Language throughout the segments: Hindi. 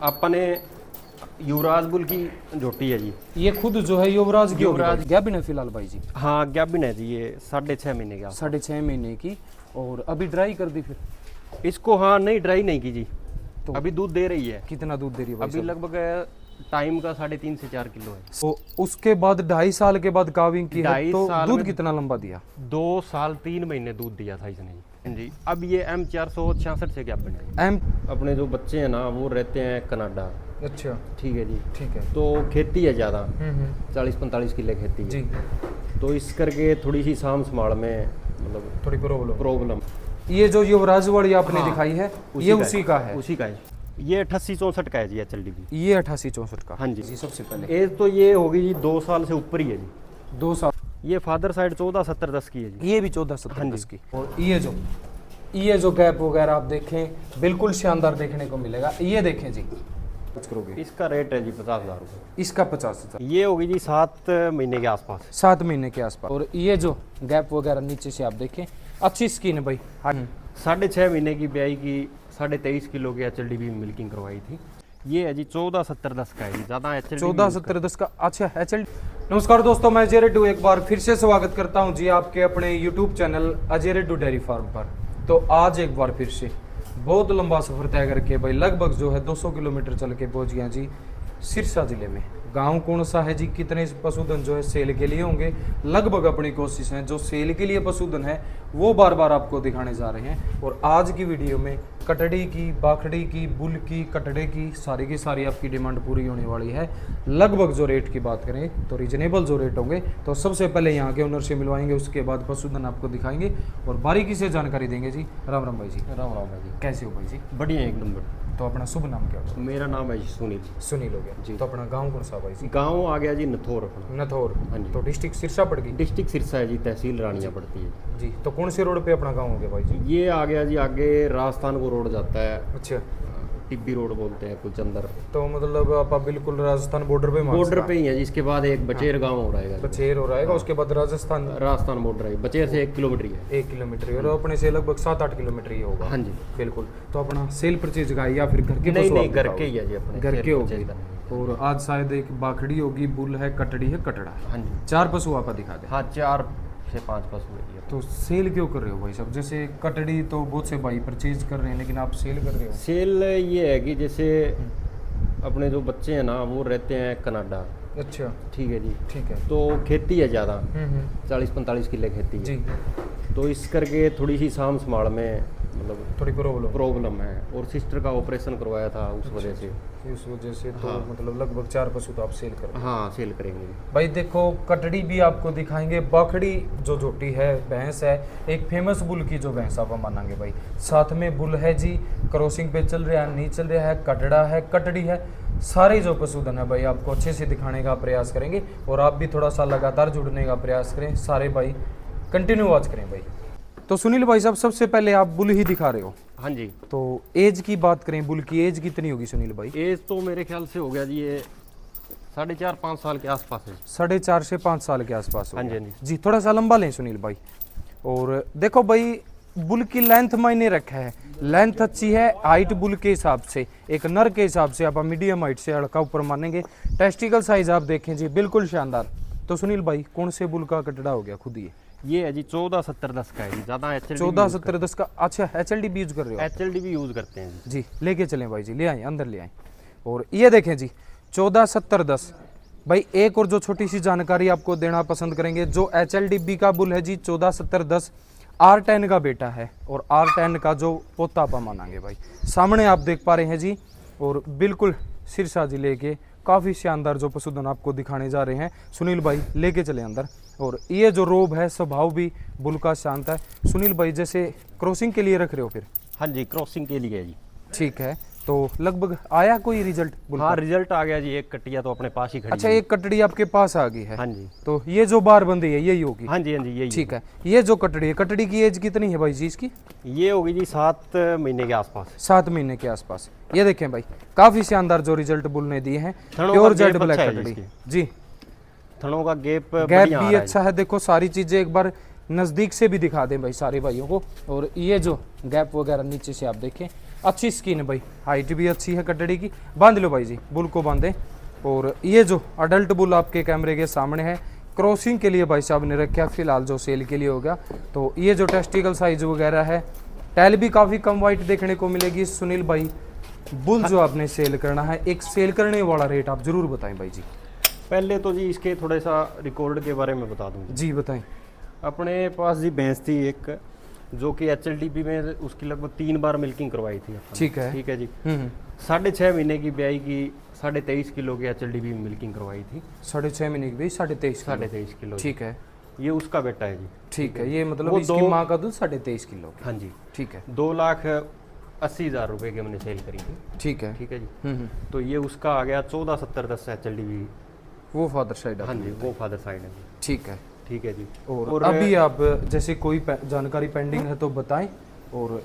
अपने युवराज बुल की झोटी है जी। ये खुद जो है युवराज की युवराज गैबिन है फिलहाल भाई जी। हाँ गैबिन है जी, ये 6.5 महीने का। 6.5 महीने की। और अभी ड्राई कर दी फिर इसको हाँ नहीं ड्राई नहीं की जी, तो अभी दूध दे रही है। कितना दूध दे रही है भाई अभी साहब? लगभग टाइम का 3.5 से 4 किलो है। तो उसके बाद 2.5 साल के बाद काविंग की है 2.5 तो साल दूध में कितना लंबा दिया? 2 साल 3 महीने दूध दिया था इसने जी। अब ये M466 से गैबिन है। एम अपने जो बच्चे हैं ना वो रहते हैं कनाडा। अच्छा ठीक है जी। ठीक है। तो खेती है ज़्यादा, 40-45 किले खेती है जी। तो इस करके थोड़ी सी साम संभाल में मतलब थोड़ी प्रॉब्लम। ये जो युवराज वाली आपने हाँ, दिखाई है ये उसी का है? उसी का है। ये 88-64 का है जी HLDB। ये 88-64 का? हाँ जी। सबसे पहले एज तो ये होगी जी 2 साल से ऊपर ही है जी। 2 साल। ये फादर साइड 14-70-10 की है जी। ये भी 14-17 हाँ जी। 10 की। और ये जो गैप वगैरह आप देखें बिल्कुल शानदार देखने को मिलेगा। ये देखें जी, कुछ करोगे? इसका रेट है जी 50,000 रुपये। इसका 50,000। ये होगी जी 7 महीने के आसपास। 7 महीने के आसपास। और ये जो गैप वगैरह नीचे से आप देखें अच्छी स्किन है भाई। 6.5 महीने की ब्याई की 23.5 किलो की HLDB मिल्किंग करवाई थी। ये है जी 14-70-10 का है जी, ज़्यादा HLDB 14-17-10 का। अच्छा HLD। नमस्कार दोस्तों, मैं अजय रेड्डू एक बार फिर से स्वागत करता हूं जी आपके अपने YouTube channel Ajay Reddu dairy farm पर। तो आज एक बार फिर से बहुत लंबा सफ़र तय करके भाई लगभग जो है 200 किलोमीटर चल के पहुंच गया जी सिरसा ज़िले में। गांव कौन सा है जी, कितने पशुधन जो है सेल के लिए होंगे, लगभग अपनी कोशिश है जो सेल के लिए पशुधन है वो बार बार आपको दिखाने जा रहे हैं। और आज की वीडियो में कटड़ी की, बाखड़ी की, बुल की, कटड़े की सारी आपकी डिमांड पूरी होने वाली है। लगभग जो रेट की बात करें तो रीजनेबल जो रेट होंगे। तो सबसे पहले यहाँ के ओनर से मिलवाएंगे, उसके बाद पशुधन आपको दिखाएंगे और बारीकी से जानकारी देंगे जी। राम राम भाई जी। राम राम भाई जी। कैसे हो भाई जी? बढ़िया एक नंबर। तो अपना शुभ नाम क्या होगा? मेरा नाम है जी सुनील। सुनील हो गया जी। तो अपना गांव कौन सा भाई जी? गांव आ गया जी नथोर अपना। नथौर। हाँ जी। तो डिस्ट्रिक्ट सिरसा पड़ गई? डिस्ट्रिक्ट सिरसा है जी, तहसील रानिया पड़ती है जी। तो कौन से रोड पे अपना गांव हो गया भाई जी? ये आ गया जी आगे राजस्थान को रोड जाता है, अच्छा। टिब्बी रोड बोलते हैं कुछ अंदर। तो मतलब आप बिल्कुल राजस्थान बॉर्डर पे बॉर्डर पे ही है जी। इसके बाद एक बचेर गांव हो रहेगा। बचेर हो रहेगा, उसके बाद राजस्थान बॉर्डर है। बचेर से 1 किलोमीटर ही है। 1 किलोमीटर ही, और अपने से लगभग 7-8 किलोमीटर ही होगा। हाँ जी बिल्कुल। तो अपना सेल परचेज का या फिर घर के नहीं पशु नहीं आप घर बताओ? के ही है जी अपने। घर के हो सेल गए। परचेज और आज शायद एक बाखड़ी होगी, बुल है, कटड़ी है, कटड़ा है। हाँ जी। 4 पशु आप दिखा दे। हाँ 4 से 5 पशु है जी। तो सेल क्यों कर रहे हो भाई साहब? जैसे कटड़ी तो बहुत से भाई परचेज कर रहे हैं लेकिन आप सेल कर रहे हो। सेल ये है कि जैसे अपने जो बच्चे हैं ना वो रहते हैं कनाडा। अच्छा ठीक है जी। ठीक है। तो खेती है ज़्यादा, 40-45 किले खेती है जी। तो इस करके थोड़ी सी साम संभाल में मतलब थोड़ी प्रॉब्लम है। और सिस्टर का ऑपरेशन करवाया था उस वजह से। इस वजह से तो हाँ। मतलब लगभग 4 पशु तो आप सेल कर रहे हो। हाँ सेल करेंगे भाई देखो कटड़ी भी आपको दिखाएंगे, बाखड़ी जो झोटी है भैंस है, एक फेमस बुल की जो भैंस आप मानेंगे भाई, साथ में बुल है जी, क्रॉसिंग पे चल रहा है, नहीं चल रहा है, कटड़ा है, कटड़ी है, सारे जो पशुधन है भाई आपको अच्छे से दिखाने का प्रयास करेंगे। और आप भी थोड़ा सा लगातार जुड़ने का प्रयास करें, सारे भाई कंटिन्यू वॉच करें भाई। तो सुनील भाई साहब सबसे पहले आप बुल ही दिखा रहे हो? हाँ जी। तो एज की बात करें, बुल की एज कितनी होगी सुनील भाई? एज तो मेरे ख्याल से हो गया जी ये 4.5-5 साल के आसपास है। 4.5 से 5 साल के आसपास हो हाँ गया। जी, हाँ जी थोड़ा सा लंबा लें सुनील भाई। और देखो भाई बुल की लेंथ मायने रखा है, लेंथ अच्छी है, हाइट बुल के हिसाब से, एक नर के हिसाब से आप मीडियम हाइट से हल्का ऊपर मानेंगे। टेस्टिकल साइज आप देखें जी बिल्कुल शानदार। तो सुनील भाई कौन से बुल का कटड़ा हो गया खुद ये है जी 14-70-10 का है जी, ज़्यादा HLDB 14-17-10 का? अच्छा HLDB यूज कर रहे हो? HLDB यूज़ करते हैं जी। जी लेके चलें भाई जी, ले आए अंदर ले आए। और ये देखें जी 14-70-10 भाई। एक और जो छोटी सी जानकारी आपको देना पसंद करेंगे, जो HLDB का बुल है जी 14-70-10 R10 का बेटा है और R10 का जो पोता आप मानेंगे भाई, सामने आप देख पा रहे हैं जी। और बिल्कुल सिरसा जिले के काफ़ी शानदार जो पशुधन आपको दिखाने जा रहे हैं। सुनील भाई लेके चले अंदर। और ये जो रोब है स्वभाव भी बुल का शांत है। सुनील भाई जैसे क्रॉसिंग के लिए रख रहे हो फिर? हाँ जी क्रॉसिंग के लिए है जी। ठीक है। तो लगभग आया कोई रिजल्ट? हाँ रिजल्ट आ गया जी, एक कटिया तो अपने पास ही खड़ी अच्छा है। एक कटड़ी आपके पास आ गई है? हाँ जी। तो ये जो बार बंदी है यही होगी? हाँ जी हाँ जी यही। ठीक है। ये जो कटड़ी है, कटड़ी की एज कितनी है भाई जी इसकी? ये होगी जी 7 महीने के आसपास। 7 महीने के आसपास। ये देखें भाई काफी शानदार जो रिजल्ट बुल ने दिए हैं, थनों प्योर का जेड गैप ब्लैक अच्छा है कटड़ी इसकी। जी। थनों का गैप गैप भी अच्छा है। देखो सारी चीजें एक बार नजदीक से भी दिखा दें भाई सारे भाइयों को। और ये जो गैप वगैरह नीचे से आप देखें अच्छी स्किन है भाई, हाइट भी अच्छी है कटड़ी की। बांध लो भाई जी, बुल को बांधे। और ये जो अडल्ट बुल आपके कैमरे के सामने है, क्रॉसिंग के लिए भाई साहब ने रखा, फिलहाल जो सेल के लिए हो गया। तो ये जो टेस्टिकल साइज वगैरह है, टैल भी काफ़ी कम वाइट देखने को मिलेगी। सुनील भाई, बुल जो आपने सेल करना है, एक सेल करने वाला रेट आप जरूर बताएं भाई जी। पहले तो जी इसके थोड़ा सा रिकॉर्ड के बारे में बता दूँ जी बताएं। अपने पास जी भैंस थी एक, जो कि HLDB में उसकी लगभग 3 बार मिल्किंग करवाई थी अपन। ठीक है। ठीक है जी। 6.5 महीने की ब्याई की 23.5 किलो की HLDB में मिल्किंग करवाई थी। 6.5 महीने की भाई, 23.5 किलो। ठीक है। ये उसका बेटा है जी। ठीक है, ये मतलब वो इसकी माँ का दूध 23.5 किलो। हाँ जी। ठीक है। 2,80,000 रुपए की हमने सेल करी थी। ठीक है। ठीक है जी। तो ये उसका आ गया 1470 HLDB। वो फादर साइड। हाँ जी, वो फादर साइड है जी। ठीक है। ठीक है जी। और अभी आप जैसे कोई जानकारी पेंडिंग है तो बताएं। और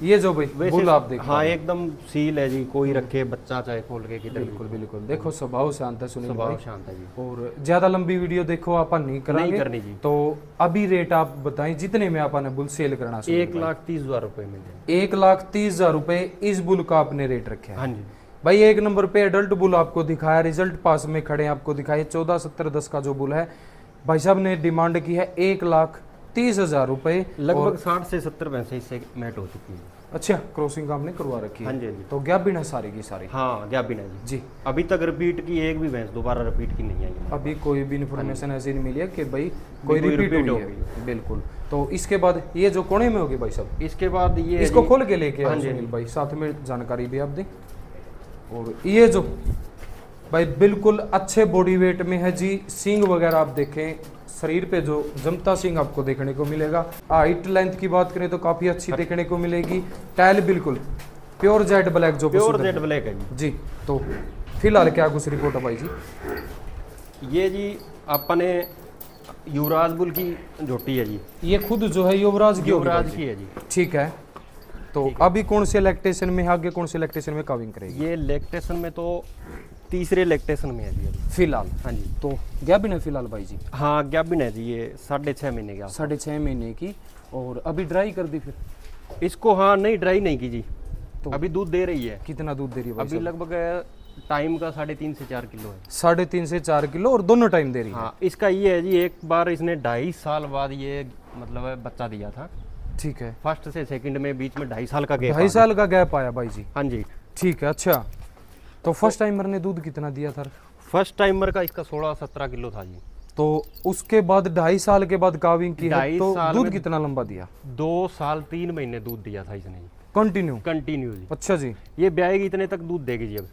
ये जो भाई बुल आप देख, हाँ एकदम सील है जी, कोई रखे बच्चा चाहे खोल के किधर। बिल्कुल बिल्कुल। देखो स्वभाव शांत है सुनील भाई। स्वभाव शांत है जी। और ज्यादा लंबी वीडियो देखो आप नहीं कराएंगे, नहीं करनी जी। तो अभी रेट आप बताएं जितने में आपने बुल सेल करना। 1,30,000 रुपए में। 1,30,000 रुपए इस बुल का आपने रेट रखे है। हाँ जी भाई एक नंबर पे एडल्ट बुल आपको दिखाया, रिजल्ट पास में खड़े आपको दिखाया। 147010 का जो बुल है, भाई साहब ने डिमांड की है 1,30,000 रुपए। लगभग 60 से 70 भैंसें इससे मैट हो चुकी है। अच्छा, क्रॉसिंग आपने करवा रखी है। हाँ जी हाँ जी। तो गैप भी ना सारी की सारी। हाँ गैप है जी। जी, अभी तक रिपीट की एक भी भैंस दोबारा रिपीट की नहीं आई है। अभी कोई भी इन्फॉर्मेशन ऐसी नहीं मिली है कि भाई कोई कोई रिपीट repeat हुई हो है। बिल्कुल। तो इसके बाद ये जो कोने में होगी भाई साहब, इसके बाद ये इसको जी- खोल के लेके हाँ आओ जी, सुनील भाई, साथ में जानकारी भी आप दें। और ये जो भाई बिल्कुल अच्छे बॉडी वेट में है जी। सींग वगैरह आप देखें, शरीर पे जो जमता सींग आपको देखने को मिलेगा। हाइट लेंथ की बात करें तो काफी अच्छी देखने को मिलेगी। टाइल बिल्कुल प्योर जेड ब्लैक जो प्योर पसंद है। जेड ब्लैक है जी। जी। तो फिलहाल क्या कुछ रिपोर्ट है भाई जी? ये जी अपने युवराज बुल की झोटी है जी। ये खुद जो है युवराज की होगी युवराज भाई की है जी। जी। ठीक है। तो अभी कौन से लैक्टेशन में, आगे कौन से लैक्टेशन में काविंग करेगी? ये लैक्टेशन में तो तीसरे लैक्टेशन में है जी अभी। फिलहाल। हाँ जी। तो गैप है फिलहाल भाई जी? हाँ गैबिन है जी, ये 6.5 महीने का। 6.5 महीने की। और अभी ड्राई कर दी फिर? इसको हाँ नहीं ड्राई नहीं की जी, तो अभी दूध दे रही है। कितना दूध दे रही है भाई अभी साहब? लगभग टाइम का 3.5 से 4 किलो है। 3.5 से 4 किलो, और दोनों टाइम दे रही है? हाँ इसका ये है जी, एक बार इसने 2.5 साल बाद ये मतलब बच्चा दिया था। ठीक है। फर्स्ट से सेकंड में बीच में 2.5 साल का गैप। 2.5 साल का गैप आया भाई जी? हाँ जी। ठीक है। अच्छा, तो फर्स्ट टाइमर ने दूध कितना दिया था? फर्स्ट टाइमर का इसका 16-17 किलो था जी। तो उसके बाद 2.5 साल के बाद काविंग की है, 2.5 तो साल दूध में कितना लंबा दिया? 2 साल 3 महीने दूध दिया था इसने कंटिन्यू? कंटिन्यू जी। अच्छा जी। ये ब्याएगी इतने तक दूध देगी जी। अब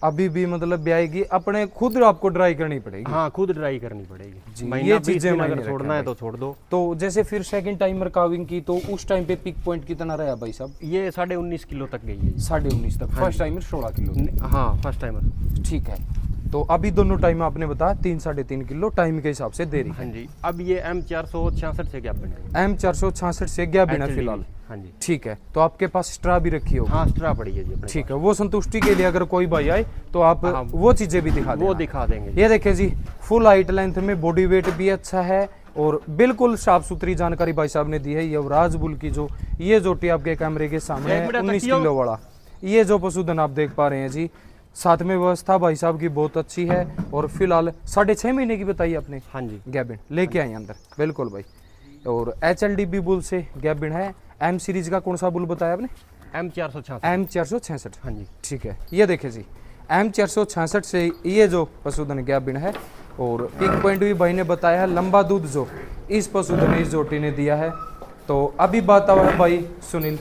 अभी भी मतलब ब्याएगी, अपने खुद आपको ड्राई करनी पड़ेगी? हाँ खुद ड्राई करनी पड़ेगी जी, महीना ये 20 चीजें दिन मायने अगर छोड़ना रखें है तो छोड़ दो। तो जैसे फिर सेकंड टाइमर काविंग की, तो उस टाइम पे पिक पॉइंट कितना रहा भाई साहब? ये 19.5 किलो तक गई है जी। 19.5 तक। First timer 16 kilo. हाँ फर्स्ट टाइमर। ठीक है। तो अभी दोनों टाइम आपने बताया 3-3.5 किलो टाइम के हिसाब से दे रही है। हाँ जी। अब ये M466 से गैप बनेगी। M466 से गैप बिना HLDB फिलहाल। हाँ जी। ठीक है। तो आपके पास स्ट्रा भी रखी होगी? हाँ स्ट्रा पड़ी है जी अपने ठीक है। वो संतुष्टि के लिए अगर कोई भाई आए तो आप हाँ, वो चीजें भी दिखा पास। देना। वो दिखा देंगे जी। ये देखिए जी, फुल हाइट लेंथ में, बॉडी वेट भी अच्छा है, और बिल्कुल साफ सुथरी जानकारी भाई साहब ने दी है। युवराज बुल की जो ये जोटी आपके कैमरे के सामने है, 19 किलो वाला ये जो पशुधन आप देख पा रहे हैं जी। साथ में व्यवस्था भाई साहब की बहुत अच्छी है। और फिलहाल 6.5 महीने की बताई आपने? हाँ जी। गैबिन लेके आए अंदर। बिल्कुल भाई। और HLDB बुल से गैबिन है। M सीरीज का कौन सा बुल बताया आपने? M466। M466। हाँ जी। ठीक है। ये देखिए जी, M466 से ये जो पशुधन गैबिन है, और पिक पॉइंट भी भाई ने बताया है, लंबा दूध जो इस पशुधन इस जोटी ने दिया है। तो अभी बात आवा है भाई सुनील,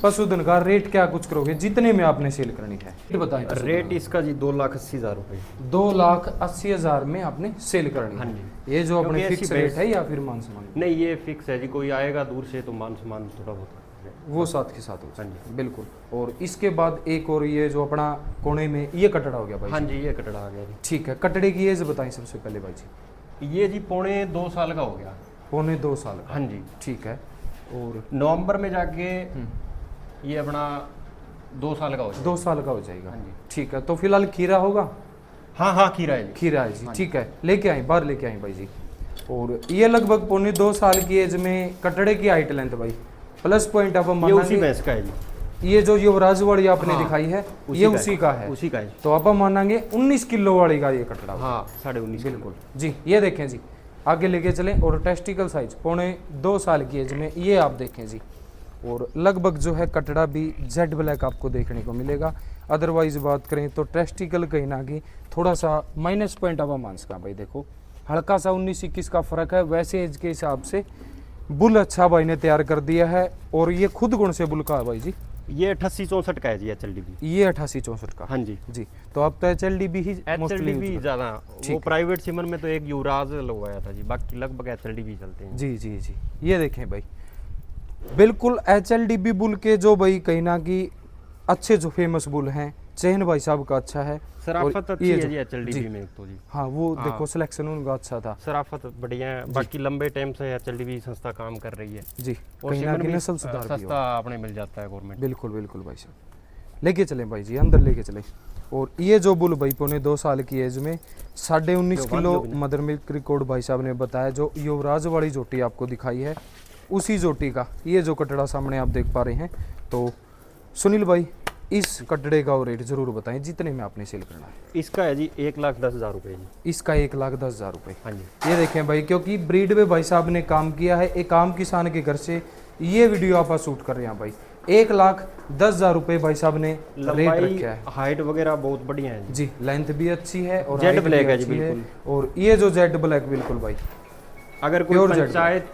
पशुधन का रेट क्या कुछ करोगे, जितने में आपने सेल करनी है बताएं? रेट इसका जी 2,80,000 रुपये। 2,80,000 में आपने सेल करनी है? हाँ जी। ये जो अपने क्योंकि फिक्स ऐसी रेट है या फिर मान सम्मान? नहीं ये फिक्स है जी, कोई आएगा दूर से तो मान सम्मान थोड़ा बहुत वो साथ के साथ हो हाँ जी। बिल्कुल। और इसके बाद एक और ये जो अपना कोने में ये कटड़ा हो गया भाई? हाँ जी ये कटड़ा आ गया जी। ठीक है। कटड़े की एज बताएं सबसे पहले भाई जी। ये जी 2.25 साल का हो गया। 2.25 साल का? हाँ जी। ठीक है। और नवंबर में जाके ये अपना 2 साल का हो जाएगा। 2 साल का हो जाएगा? हाँ जी। ठीक है। तो फिलहाल खीरा होगा? हाँ हाँ खीरा है जी। खीरा है जी। ठीक है। लेके आए, बाहर लेके आए भाई जी। और ये लगभग 2.25 साल की एज में कटड़े की हाइट लेंथ भाई, प्लस पॉइंट आप ये उसी मानेंगे? भैंस का है जी। ये जो युवराज वाली आपने हाँ, दिखाई है उसी ये का उसी का है। उसी का है। तो आप मानेंगे 19 किलो वाली का ये कटड़ा होगा। हाँ 19.5 बिल्कुल जी। ये देखें जी, आगे लेके चलें। और टेस्टिकल साइज 2.25 साल की एज में ये आप देखें जी। और लगभग जो है कटड़ा भी जेड ब्लैक आपको देखने को मिलेगा। अदरवाइज बात करें तो टेस्टिकल कहीं ना कहीं थोड़ा सा माइनस पॉइंट आवा मांस का भाई, देखो हल्का सा 19-21 का फर्क है। वैसे एज के हिसाब से बुल अच्छा भाई ने तैयार कर दिया है। और ये खुद कौन से बुल का है भाई जी? ये 88-64 का है जी HLDB। ये 88-64 का। हाँ जी जी। तो अब तो HLDB ही मोस्टली HLDB ज़्यादा, वो है। प्राइवेट सिमर में तो एक युवराज लगवाया था जी, बाकी लगभग HLDB चलते हैं। जी जी जी। ये देखें भाई, बिल्कुल HLDB बुल के जो भाई कहीं ना कि अच्छे जो फेमस बुल हैं, चेहन भाई साहब का अच्छा है। शराफत और अच्छी ये है जो- जी HLDB जी। में एक तो जी। हाँ वो हाँ। देखो सिलेक्शन उनका अच्छा था। शराफत बढ़िया है, बाकी लंबे टाइम से HLDB संस्था काम कर रही है। जी। और कहीं ना सिमर कहीं भी नस्ल सुधार भी सस्ता अपने मिल जाता है गवर्नमेंट। बिल्कुल बिल्कुल भाई साहब। लेके चलें भाई जी, अंदर लेके चलें। और ये जो बुल भाई 2.25 साल की एज में 19.5 किलो मदर मिल्क रिकॉर्ड भाई साहब ने बताया। जो युवराज वाली जोटी आपको दिखाई है उसी जोटी का ये जो कटड़ा सामने आप देख पा रहे हैं। तो सुनील भाई इस कटड़े का रेट जरूर बताएं जितने में आपने सेल करना है। इसका है जी 1,10,000 रुपये जी। इसका 1,10,000 रुपये। हाँ जी। ये देखें भाई, क्योंकि ब्रीड में भाई साहब ने काम किया है। एक आम किसान के घर से ये वीडियो आप शूट कर रहे हैं भाई। 1,10,000 रुपये भाई साहब ने रेट लंबाई रखा है। हाइट वगैरह बहुत बढ़िया है जी। जी। लेंथ भी अच्छी है और जेड height भी ब्लैक है जी, अच्छी बिल्कुल। और ये जो जेड ब्लैक बिल्कुल भाई अगर कोई Pure जेड पंचायत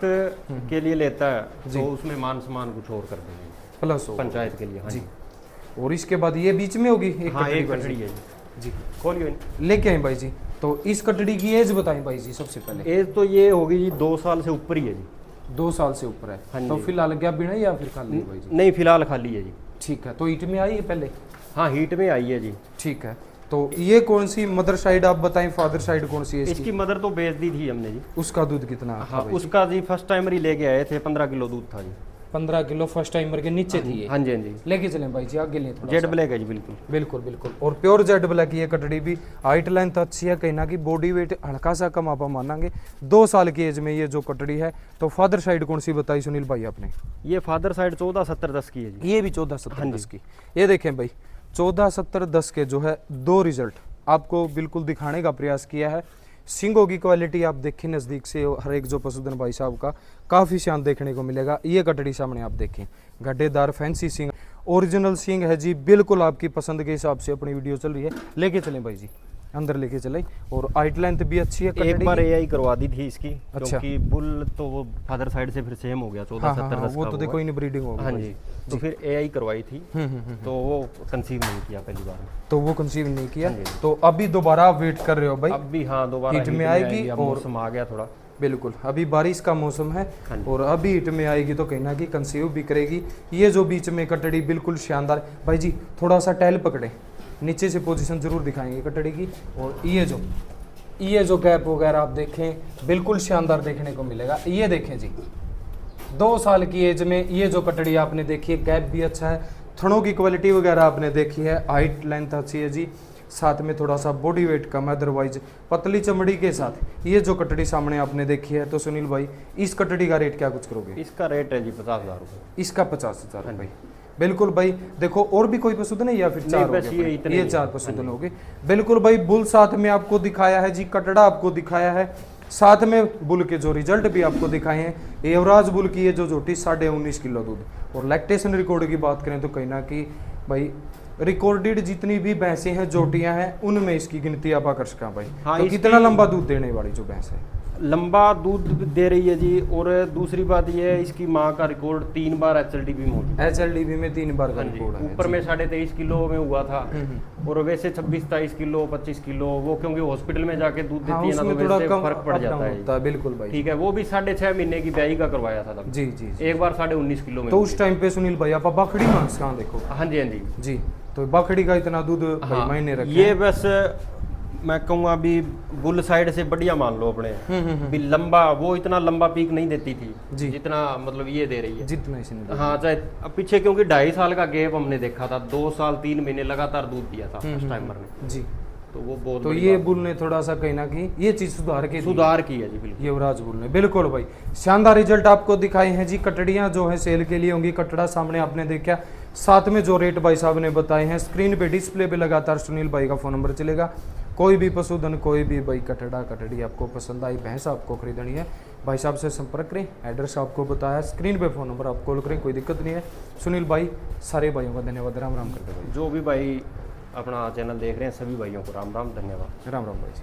के लिए लेता है तो उसमें मान सम्मान कुछ और कर देंगे प्लस हो। पंचायत के लिए। हाँ जी। जी। और इसके बाद ये बीच में होगी एक हाँ कटड़ी एक भाई कटड़ी जी। है जी। जी। खोलिए। लेके आए भाई जी। तो इस कटड़ी की एज बताएं भाई जी सबसे पहले। एज तो ये होगी जी 2 साल से ऊपर ही है जी। 2 साल से ऊपर है। हाँ तो जी। फिलहाल क्या बिना या फिर खाली है भाई जी? नहीं फिलहाल खाली है जी। ठीक है। तो ईट में आई है पहले? हाँ हीट में आई है जी। ठीक है। तो ये कौन सी मदर साइड आप बताएं, फादर साइड कौन सी है इसकी? इसकी मदर तो बेच दी थी हमने जी। उसका दूध कितना था हाँ भाई जी? उसका जी फर्स्ट टाइमर ही लेके आए थे, 15 किलो दूध था जी। 15 किलो फर्स्ट टाइमर के नीचे थी ये। हाँ जी हाँ जी। लेके चलें भाई जी, आगे लें थोड़ा जेड सा। ब्लैक है जी बिल्कुल। बिल्कुल बिल्कुल। और प्योर जेड ब्लैक ये कटड़ी भी हाइट लेंथ अच्छी है। कहीं ना कि बॉडी वेट हल्का सा कम आप मानेंगे। 2 साल की एज में ये जो कटड़ी है। तो फादर साइड कौन सी बताई सुनील भाई आपने? ये फादर साइड 14-70-10 की है जी। ये भी 14-17-10 की। ये देखें भाई 14-17-10 के जो है 2 रिजल्ट आपको बिल्कुल दिखाने का प्रयास किया है। सिंगों की क्वालिटी आप देखें नज़दीक से, हर एक जो पशुधन भाई साहब का काफ़ी शान देखने को मिलेगा। ये कटड़ी सामने आप देखें, गड्ढेदार फैंसी सिंग, ओरिजिनल सिंग है जी। बिल्कुल आपकी पसंद के हिसाब से अपनी वीडियो चल रही है। लेके चलें भाई जी, अंदर लेके चलें। और हाइट लेंथ भी अच्छी है कटड़ी एक बार की। AI करवा दी थी इसकी, अच्छा। क्योंकि बुल तो वो फादर साइड से फिर सेम हो गया हाँ हाँ 14-70-10 हाँ, वो का तो हुआ। देखो इन ब्रीडिंग होगी हाँ भाई। जी। तो फिर AI करवाई थी हम्म। तो वो कंसीव नहीं किया पहली बार। तो वो कंसीव नहीं किया। हाँ जी। तो अभी दोबारा आप वेट कर रहे हो भाई? अब भी हाँ दोबारा हीट में हीट आएगी अब और- मौसम आ गया थोड़ा। बिल्कुल। अभी बारिश का मौसम है हाँ जी। और अभी हीट में आएगी तो कहीं ना कहीं कंसीव भी करेगी। ये जो बीच में कटड़ी बिल्कुल शानदार भाई जी। थोड़ा सा टैल पकड़े, नीचे से पोजीशन जरूर दिखाएंगे कटड़ी की। और ये जो गैप वगैरह आप देखें बिल्कुल शानदार देखने को मिलेगा। ये देखें जी 2 साल की एज में ये जो कटड़ी आपने देखी है, गैप भी अच्छा है, थनों की क्वालिटी वगैरह आपने देखी है, हाइट लेंथ अच्छी है जी। साथ में थोड़ा सा बॉडी वेट कम है, अदरवाइज पतली चमड़ी के साथ ये जो कटड़ी सामने आपने देखी है। तो सुनील भाई इस कटड़ी का रेट क्या कुछ करोगे? इसका रेट है जी 50,000 रुपये। इसका 50,000 भाई। बिल्कुल भाई। देखो और भी कोई पशुधन है या फिर 4 हो बस गए ये भाई? इतने ये ही 4 हैं। पशुधन हो गए। बिल्कुल भाई। बुल साथ में आपको दिखाया है जी, कटड़ा आपको दिखाया है, साथ में बुल के जो रिजल्ट भी आपको दिखाए हैं। युवराज बुल की ये जो जोटी 19.5 किलो दूध। और लैक्टेशन रिकॉर्ड की बात करें तो कहीं ना कि भाई रिकॉर्डेड जितनी भी भैंसें हैं, जोटियां हैं, उनमें इसकी गिनती आप कर सकें भाई। हाँ, तो इसकी- कितना लंबा दूध देने वाली जो भैंस है? लंबा दूध दे रही है जी। और दूसरी बात ये है इसकी माँ का रिकॉर्ड 3 बार HLDB में मौजूद है। HLDB में 3 बार का हाँ जी। रिकॉर्ड है ऊपर जी। में 23.5 किलो में हुआ था। हम्म। और वैसे 26-27 किलो 25 किलो वो क्योंकि हॉस्पिटल में जाके दूध हाँ, देती है ना, उसमें तो थोड़ा वैसे कम फर्क पड़ up down जाता होता है। है। बिल्कुल भाई। ठीक है। वो भी 6.5 महीने की ब्याई का करवाया था तब। जी जी जी। एक बार 19.5 किलो में तो हुई उस थी। टाइम पे सुनील भाई आप बाखड़ी मांस कहाँ देखो? हाँ जी हाँ जी। जी। तो बाखड़ी का इतना दूध भाई हाँ, मायने रखे ये हैं। बस मैं कहूँगा अभी बुल साइड से बढ़िया मान लो अपने। भी लंबा वो इतना लंबा पीक नहीं देती थी जी। जितना मतलब ये दे रही है। जितना इसने हाँ चाहे अब पीछे क्योंकि 2.5 साल का गैप हमने देखा था, 2 साल 3 महीने लगातार दूध दिया था फर्स्ट टाइमर ने। जी। तो वो बहुत तो बड़ी ये बात बुल ने थोड़ा सा कहीं ना कहीं ये चीज सुधार के दी। सुधार की है जी बिल्कुल। युवराज बुल ने बिल्कुल भाई शानदार रिजल्ट आपको दिखाए हैं जी। कटड़ियां जो है सेल के लिए होंगी, कटड़ा सामने आपने देखा साथ में जो रेट भाई साहब ने बताए हैं स्क्रीन पे डिस्प्ले पे लगातार सुनील भाई का फ़ोन नंबर चलेगा। कोई भी पशुधन, कोई भी भाई कटड़ा कटड़ी आपको पसंद आई, भैंस आपको खरीदनी है, भाई साहब से संपर्क करें। एड्रेस आपको बताया, स्क्रीन पे फ़ोन नंबर आप कॉल करें, कोई दिक्कत नहीं है। सुनील भाई सारे भाइयों का धन्यवाद, राम राम करते भाई। जो भी भाई अपना चैनल देख रहे हैं सभी भाइयों को राम राम, धन्यवाद। राम राम भाई जी।